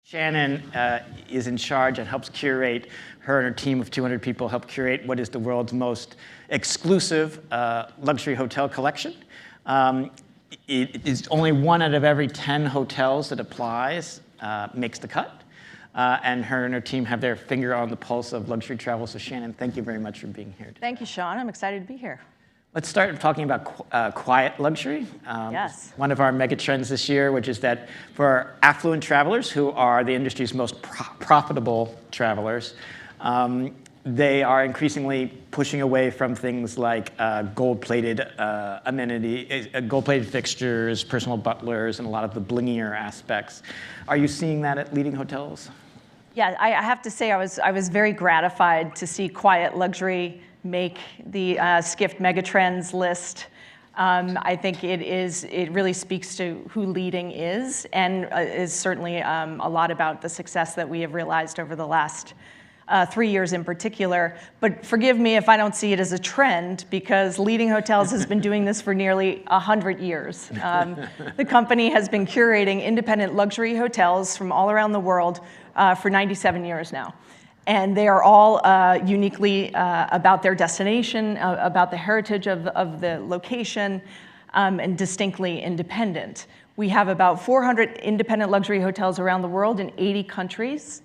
Shannon is in charge and helps curate, her and her team of 200 people help curate what is the world's most exclusive luxury hotel collection. It is only 1 out of every 10 hotels that applies makes the cut. And her team have their finger on the pulse of luxury travel. So Shannon, thank you very much for being here today. Thank you, Sean. I'm excited to be here. Let's start talking about quiet luxury. Yes. One of our mega trends this year, which is that for affluent travelers who are the industry's most profitable travelers, they are increasingly pushing away from things like gold-plated gold-plated fixtures, personal butlers, and a lot of the blingier aspects. Are you seeing that at leading hotels? Yeah, I have to say I was very gratified to see quiet luxury make the Skift Megatrends list. I think it really speaks to who leading is, and is certainly a lot about the success that we have realized over the last 3 years in particular. But forgive me if I don't see it as a trend, because Leading Hotels has been doing this for nearly 100 years. The company has been curating independent luxury hotels from all around the world for 97 years now. And they are all uniquely about their destination, about the heritage of the location, and distinctly independent. We have about 400 independent luxury hotels around the world in 80 countries.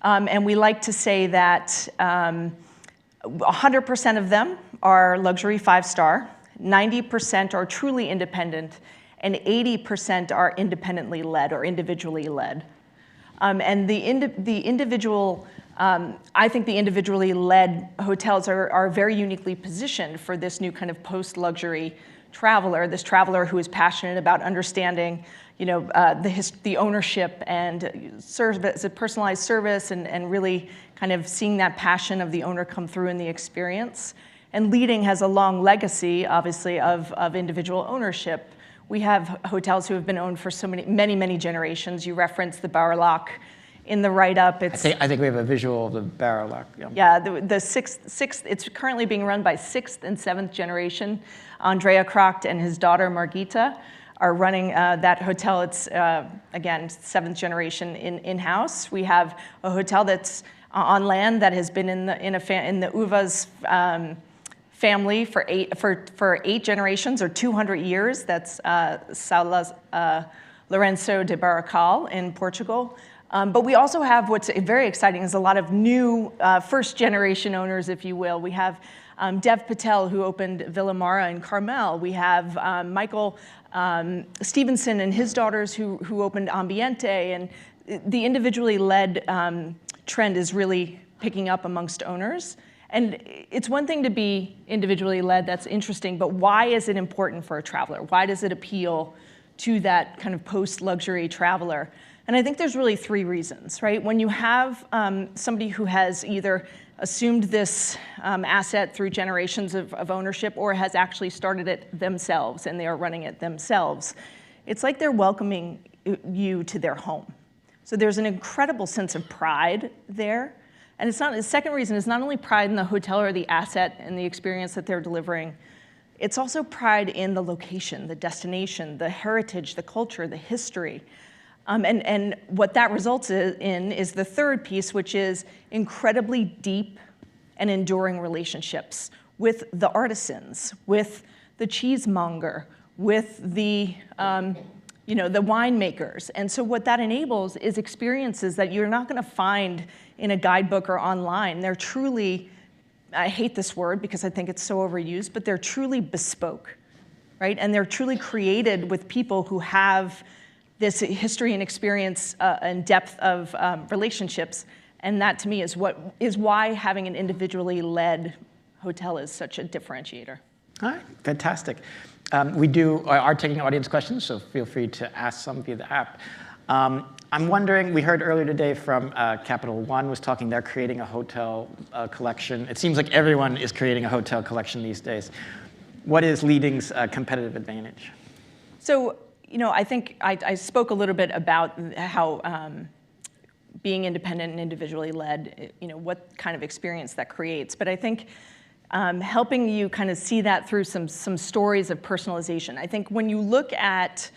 And we like to say that 100% of them are luxury 5-star, 90% are truly independent, and 80% are independently led or individually led. And I think the individually led hotels are very uniquely positioned for this new kind of post-luxury traveler, this traveler who is passionate about understanding, the ownership and service, a personalized service, and really kind of seeing that passion of the owner come through in the experience. And Leading has a long legacy, obviously, of individual ownership. We have hotels who have been owned for many generations. You referenced the Bauerloch in the write-up. I think we have a visual of the Bauerloch. Yeah, the sixth. It's currently being run by 6th and 7th generation. Andrea Kracht and his daughter Margita are running that hotel. It's again 7th generation in-house. We have a hotel that's on land that has been in the Uvas family for 8 generations or 200 years. That's São Lourenço de Barracal in Portugal. But we also have what's very exciting is a lot of new first-generation owners, if you will. We have Dev Patel, who opened Villa Mara in Carmel. We have Michael Stevenson and his daughters who opened Ambiente. And the individually led trend is really picking up amongst owners. And it's one thing to be individually led, that's interesting, but why is it important for a traveler? Why does it appeal to that kind of post-luxury traveler? And I think there's really 3 reasons, right? When you have somebody who has either assumed this asset through generations of ownership or has actually started it themselves and they are running it themselves, it's like they're welcoming you to their home. So there's an incredible sense of pride there. And the second reason is not only pride in the hotel or the asset and the experience that they're delivering, it's also pride in the location, the destination, the heritage, the culture, the history. And what that results in is the third piece, which is incredibly deep and enduring relationships with the artisans, with the cheesemonger, with the winemakers. And so what that enables is experiences that you're not going to find in a guidebook or online. They're truly, I hate this word because I think it's so overused, but they're truly bespoke, right? And they're truly created with people who have this history and experience and depth of relationships. And that, to me, is why having an individually led hotel is such a differentiator. All right, fantastic. We are taking audience questions, so feel free to ask some via the app. I'm wondering, we heard earlier today from Capital One was talking, they're creating a hotel collection. It seems like everyone is creating a hotel collection these days. What is Leading's competitive advantage? So, I think I spoke a little bit about how being independent and individually led, what kind of experience that creates. But I think helping you kind of see that through some stories of personalization. I think when you look at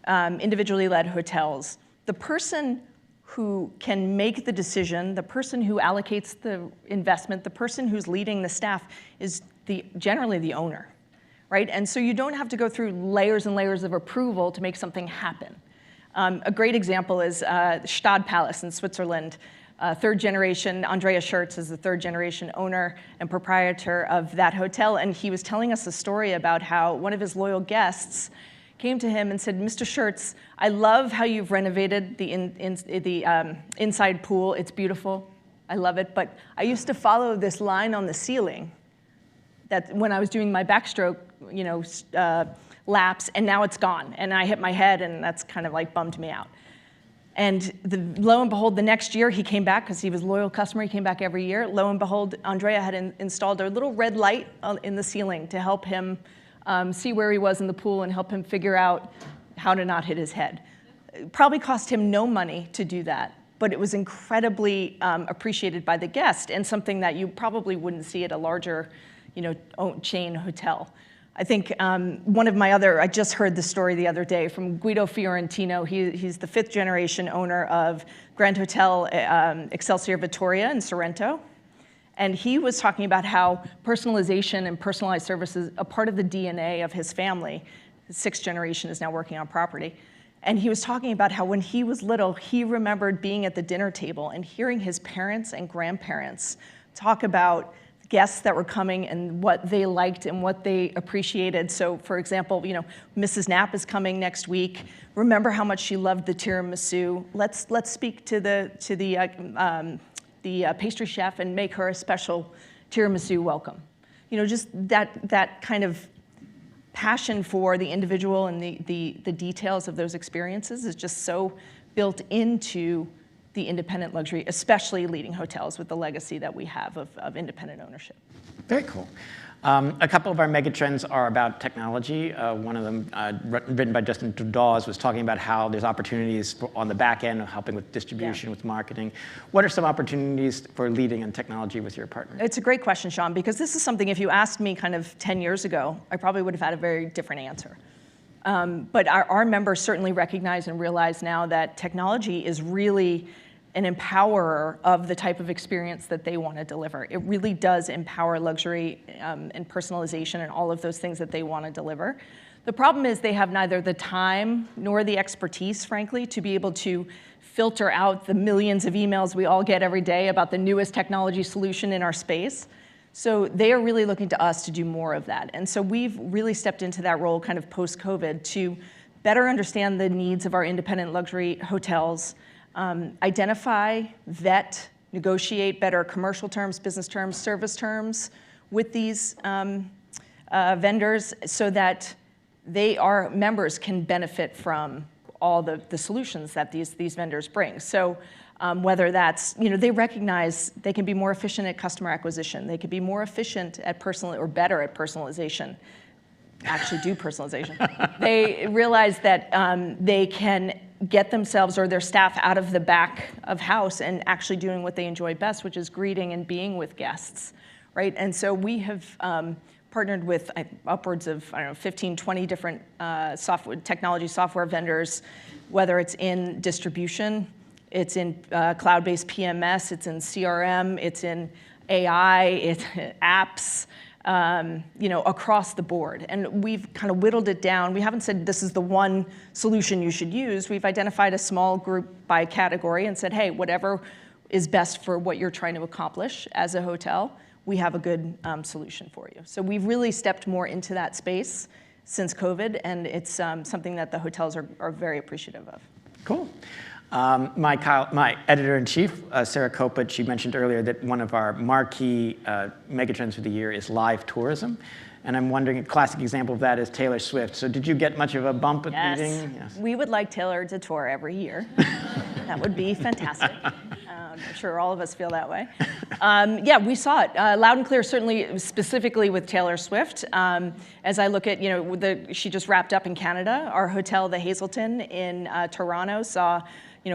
individually led hotels, the person who can make the decision, the person who allocates the investment, the person who's leading the staff is generally the owner, right? And so you don't have to go through layers and layers of approval to make something happen. A great example is Stad Palace in Switzerland. Third generation, Andreas Schertz is the third generation owner and proprietor of that hotel, and he was telling us a story about how one of his loyal guests came to him and said, Mr. Schertz, I love how you've renovated the inside pool. It's beautiful. I love it. But I used to follow this line on the ceiling that when I was doing my backstroke, laps, and now it's gone. And I hit my head, and that's kind of like bummed me out. And lo and behold, the next year he came back because he was a loyal customer. He came back every year. Lo and behold, Andrea had installed a little red light in the ceiling to help him see where he was in the pool and help him figure out how to not hit his head. It probably cost him no money to do that, but it was incredibly appreciated by the guest and something that you probably wouldn't see at a larger, chain hotel. I think one of my I just heard the story the other day from Guido Fiorentino. He's the 5th generation owner of Grand Hotel Excelsior Vittoria in Sorrento. And he was talking about how personalization and personalized services are part of the DNA of his family. His 6th generation is now working on property. And he was talking about how when he was little, he remembered being at the dinner table and hearing his parents and grandparents talk about guests that were coming and what they liked and what they appreciated. So, for example, Mrs. Knapp is coming next week. Remember how much she loved the tiramisu. Let's speak to the pastry chef and make her a special tiramisu welcome. Just that kind of passion for the individual and the details of those experiences is just so built into the independent luxury, especially leading hotels with the legacy that we have of independent ownership. Very cool. A couple of our megatrends are about technology. One of them, written by Justin Dawes, was talking about how there's opportunities on the back end of helping with distribution, with marketing. What are some opportunities for leading in technology with your partner? It's a great question, Sean, because this is something, if you asked me kind of 10 years ago, I probably would have had a very different answer. But our members certainly recognize and realize now that technology is really an empowerer of the type of experience that they want to deliver. It really does empower luxury and personalization and all of those things that they want to deliver. The problem is they have neither the time nor the expertise, frankly, to be able to filter out the millions of emails we all get every day about the newest technology solution in our space. So they are really looking to us to do more of that. And so we've really stepped into that role kind of post-COVID to better understand the needs of our independent luxury hotels, identify, vet, negotiate better commercial terms, business terms, service terms with these vendors so that our members can benefit from all the solutions that these vendors bring. So whether that's, they recognize they can be more efficient at customer acquisition, they could be more efficient at better at personalization, actually do personalization. They realize that they can get themselves or their staff out of the back of house and actually doing what they enjoy best, which is greeting and being with guests, right? And so we have partnered with upwards of, 15, 20 different technology software vendors, whether it's in distribution, it's in cloud-based PMS, it's in CRM, it's in AI, it's apps, across the board. And we've kind of whittled it down. We haven't said this is the one solution you should use. We've identified a small group by category and said, hey, whatever is best for what you're trying to accomplish as a hotel, we have a good solution for you. So we've really stepped more into that space since COVID, and it's something that the hotels are very appreciative of. Cool. My editor-in-chief, Sarah Kopit, she mentioned earlier that one of our marquee megatrends for the year is live tourism. And I'm wondering, a classic example of that is Taylor Swift. So did you get much of a bump at the meeting? Yes. We would like Taylor to tour every year. That would be fantastic. I'm sure all of us feel that way. We saw it loud and clear, certainly specifically with Taylor Swift. As I look at, she just wrapped up in Canada. Our hotel, the Hazelton in Toronto, saw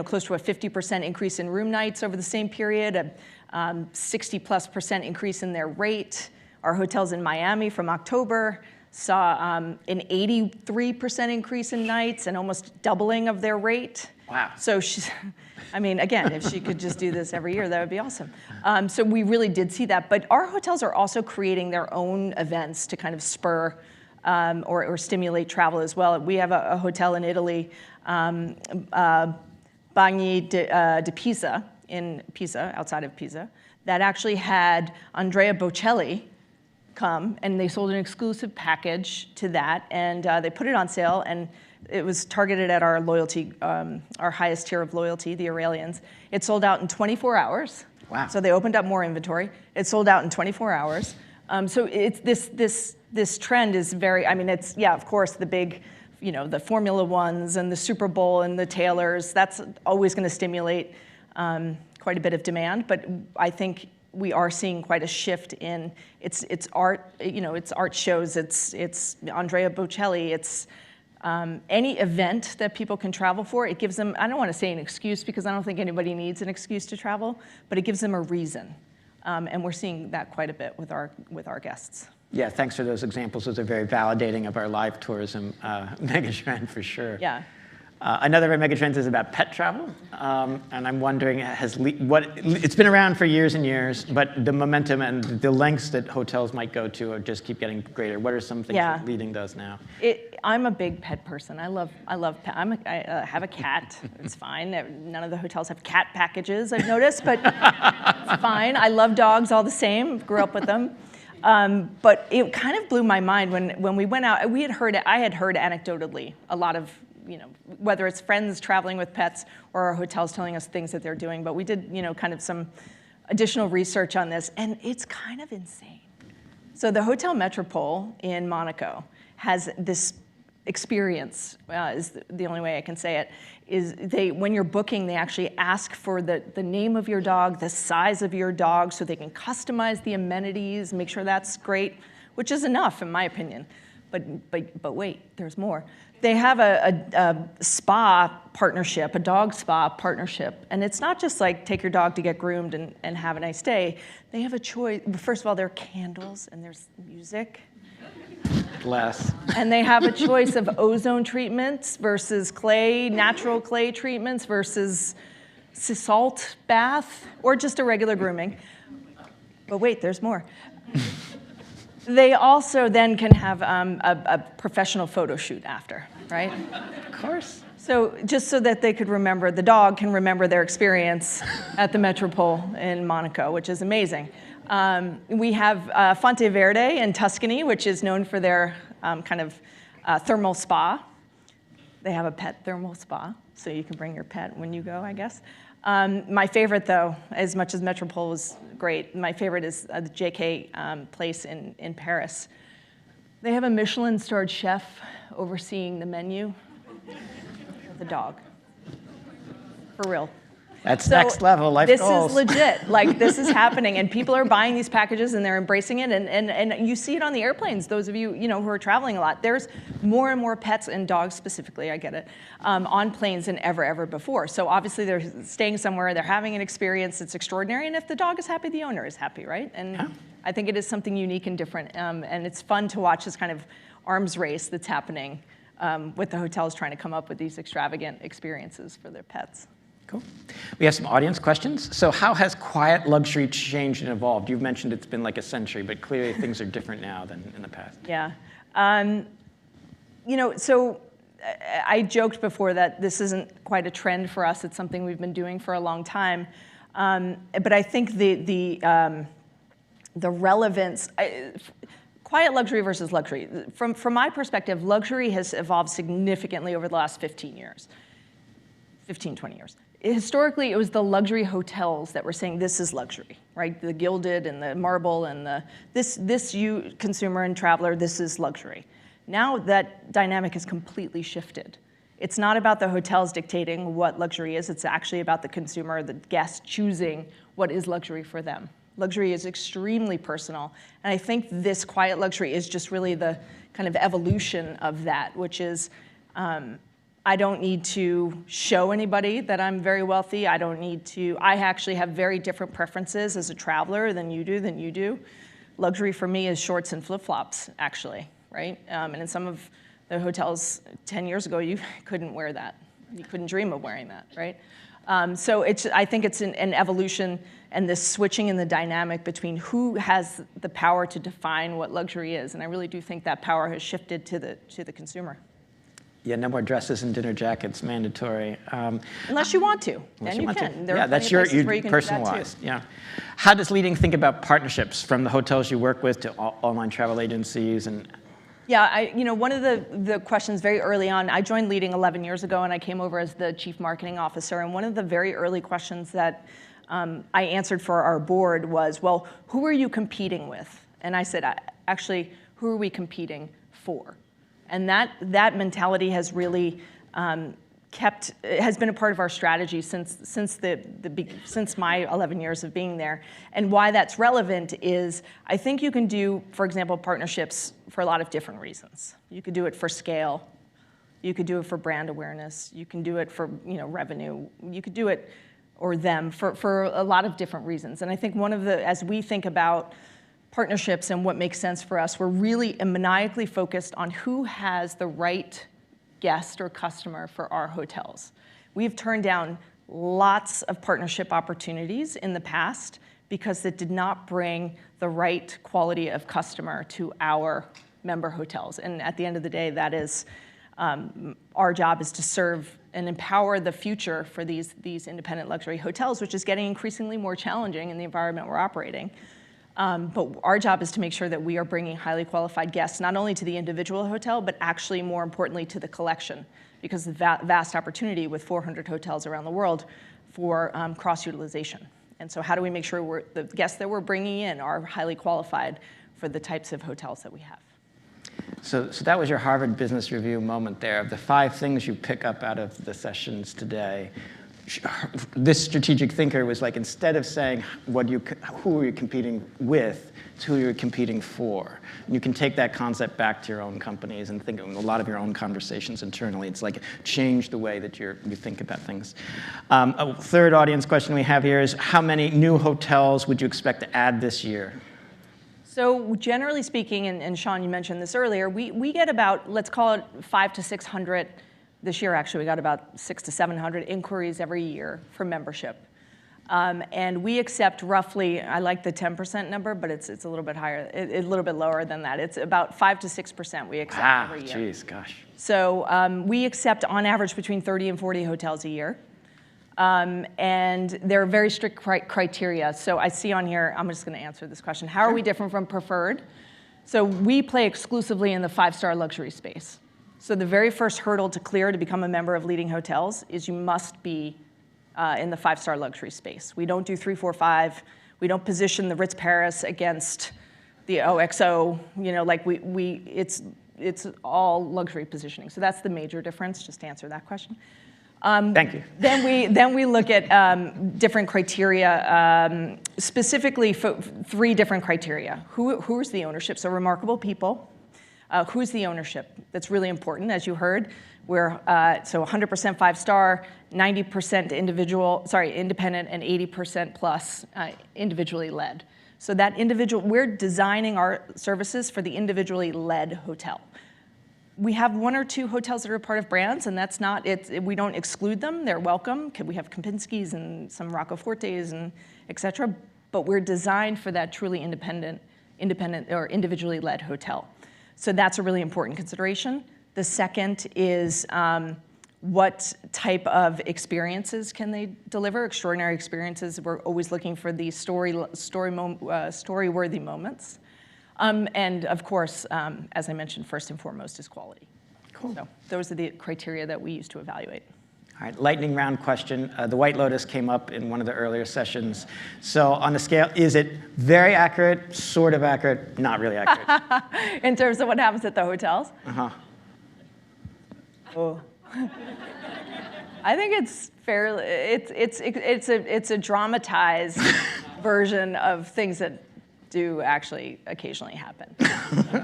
close to a 50% increase in room nights over the same period, a 60+% increase in their rate. Our hotels in Miami from October saw an 83% increase in nights and almost doubling of their rate. Wow. So she's, I mean, again, if she could just do this every year, that would be awesome. So we really did see that. But our hotels are also creating their own events to kind of spur or stimulate travel as well. We have a hotel in Italy, Bagni di Pisa, in Pisa, outside of Pisa, that actually had Andrea Bocelli come, and they sold an exclusive package to that, and they put it on sale, and it was targeted at our loyalty, our highest tier of loyalty, the Aurelians. It sold out in 24 hours. Wow. So they opened up more inventory. It sold out in 24 hours. So it's this trend is very, I mean, it's, yeah, of course, the big, you know, the Formula Ones and the Super Bowl and the Taylors, that's always going to stimulate quite a bit of demand. But I think we are seeing quite a shift in it's art, you know, it's art shows, it's Andrea Bocelli, it's any event that people can travel for. It gives them, I don't want to say an excuse because I don't think anybody needs an excuse to travel, but it gives them a reason. And we're seeing that quite a bit with our guests. Yeah, thanks for those examples. Those are very validating of our live tourism megatrend for sure. Yeah. Another of our megatrends is about pet travel, and I'm wondering, it's been around for years and years, but the momentum and the lengths that hotels might go to just keep getting greater. What are some things that leading those now? I'm a big pet person. I love pet. I have a cat. It's fine. None of the hotels have cat packages, I've noticed, but it's fine. I love dogs all the same. Grew up with them. But it kind of blew my mind when we went out. I had heard anecdotally a lot of, you know, whether it's friends traveling with pets or our hotels telling us things that they're doing. But we did, you know, kind of some additional research on this, and it's kind of insane. So the Hotel Metropole in Monaco has this experience, is the only way I can say it, is when you're booking, they actually ask for the name of your dog, the size of your dog, so they can customize the amenities, make sure that's great, which is enough in my opinion. But wait, there's more. They have a spa partnership, a dog spa partnership. And it's not just like take your dog to get groomed and have a nice day. They have a choice. First of all, there are candles and there's music. Bless. And they have a choice of ozone treatments versus clay, natural clay treatments versus salt bath, or just a regular grooming. But wait, there's more. They also then can have a professional photo shoot after, right? Of course. So just so that they could remember, the dog can remember their experience at the Metropole in Monaco, which is amazing. We have Fonte Verde in Tuscany, which is known for their kind of thermal spa. They have a pet thermal spa, so you can bring your pet when you go, I guess. My favorite, though, as much as Metropole was great, my favorite is the JK place in Paris. They have a Michelin-starred chef overseeing the menu with a dog. For real. That's next level life goals. This is legit. Like, this is happening, and people are buying these packages, and they're embracing it, and you see it on the airplanes, those of you, who are traveling a lot. There's more and more pets, and dogs specifically, I get it, on planes than ever before. So obviously they're staying somewhere, they're having an experience that's extraordinary, and if the dog is happy, the owner is happy, right? And I think it is something unique and different, and it's fun to watch this kind of arms race that's happening with the hotels trying to come up with these extravagant experiences for their pets. Cool. We have some audience questions. So how has quiet luxury changed and evolved? You've mentioned it's been like a century, but clearly things are different now than in the past. Yeah. So I joked before that this isn't quite a trend for us. It's something we've been doing for a long time. But I think the relevance, quiet luxury versus luxury. From my perspective, luxury has evolved significantly over the last 15 years. 15, 20 years. Historically, it was the luxury hotels that were saying this is luxury, right? The gilded and the marble and this you consumer and traveler, this is luxury. Now that dynamic has completely shifted. It's not about the hotels dictating what luxury is. It's actually about the consumer, the guest choosing what is luxury for them. Luxury is extremely personal. And I think this quiet luxury is just really the kind of evolution of that, which is, I don't need to show anybody that I'm very wealthy. I actually have very different preferences as a traveler than you do. Luxury for me is shorts and flip-flops, actually, right? And in some of the hotels 10 years ago, you couldn't wear that. You couldn't dream of wearing that, right? So I think it's an evolution and this switching in the dynamic between who has the power to define what luxury is. And I really do think that power has shifted to the consumer. Yeah, no more dresses and dinner jackets mandatory. Unless you want to, then you can. There are that's plenty of places where you can do that too. personalized. Yeah. How does Leading think about partnerships from the hotels you work with to online travel agencies and? Yeah, one of the questions very early on, I joined Leading 11 years ago, and I came over as the chief marketing officer. And one of the very early questions that I answered for our board was, well, who are you competing with? And I said, actually, who are we competing for? And that mentality has really has been a part of our strategy since my 11 years of being there. And why that's relevant is I think you can do, for example, partnerships for a lot of different reasons. You could do it for scale. You could do it for brand awareness. You can do it for revenue. You could do it, or them, for a lot of different reasons. And I think as we think about partnerships and what makes sense for us, we're really maniacally focused on who has the right guest or customer for our hotels. We've turned down lots of partnership opportunities in the past because it did not bring the right quality of customer to our member hotels. And at the end of the day, that is our job is to serve and empower the future for these independent luxury hotels, which is getting increasingly more challenging in the environment we're operating. But our job is to make sure that we are bringing highly qualified guests, not only to the individual hotel, but actually more importantly to the collection, because the vast opportunity with 400 hotels around the world for cross-utilization. And so how do we make sure the guests that we're bringing in are highly qualified for the types of hotels that we have? So that was your Harvard Business Review moment there. Of the 5 things you pick up out of the sessions today, this strategic thinker was like, instead of saying who are you competing with, it's who you're competing for. And you can take that concept back to your own companies and think of a lot of your own conversations internally. It's like change the way that you think about things. A third audience question we have here is, how many new hotels would you expect to add this year? So generally speaking, and Sean, you mentioned this earlier, we get about, let's call it 500 to 600. This year, actually, we got about 600 to 700 inquiries every year for membership. And we accept roughly, I like the 10% number, but it's a little bit higher, a little bit lower than that. It's about 5 to 6% we accept every year. Geez, gosh. So we accept, on average, between 30 and 40 hotels a year. And there are very strict criteria. So I see on here, I'm just going to answer this question. How are we different from preferred? So we play exclusively in the 5-star luxury space. So the very first hurdle to clear to become a member of Leading Hotels is you must be in the 5-star luxury space. We don't do 3, 4, 5. We don't position the Ritz Paris against the OXO. It's all luxury positioning. So that's the major difference, just to answer that question. Thank you. Then we look at different criteria, specifically 3 different criteria. Who's the ownership? So remarkable people. Who's the ownership? That's really important, as you heard. We're so 100% 5-star, 90% independent, and 80% plus individually led. So that we're designing our services for the individually led hotel. We have 1 or 2 hotels that are part of brands, and that's not it. We don't exclude them; they're welcome. We have Kempinski's and some Roccofortes and et cetera. But we're designed for that truly independent or individually led hotel. So that's a really important consideration. The second is what type of experiences can they deliver? Extraordinary experiences. We're always looking for these story-worthy moments. And of course, as I mentioned, first and foremost is quality. Cool. So those are the criteria that we use to evaluate. All right, lightning round question. The White Lotus came up in one of the earlier sessions. So on a scale, is it very accurate, sort of accurate, not really accurate? In terms of what happens at the hotels? Uh-huh. Oh. I think it's fairly, it's a dramatized version of things that do actually occasionally happen.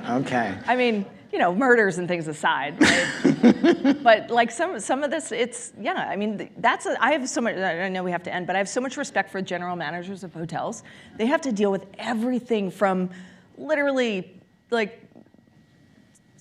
Okay. I mean, murders and things aside, right? But like some of this, I mean, I have so much, I know we have to end, but I have so much respect for general managers of hotels. They have to deal with everything from literally like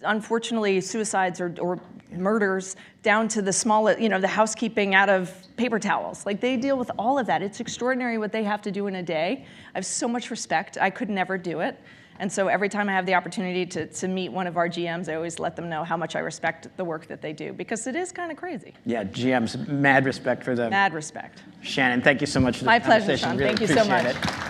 unfortunately, suicides or murders down to the smallest, the housekeeping out of paper towels. Like, they deal with all of that. It's extraordinary what they have to do in a day. I have so much respect. I could never do it. And so every time I have the opportunity to meet one of our GMs, I always let them know how much I respect the work that they do, because it is kind of crazy. Yeah, GMs, mad respect for them. Mad respect. Shannon, thank you so much for the My pleasure, conversation. Sean. Really Thank you so appreciate much. it.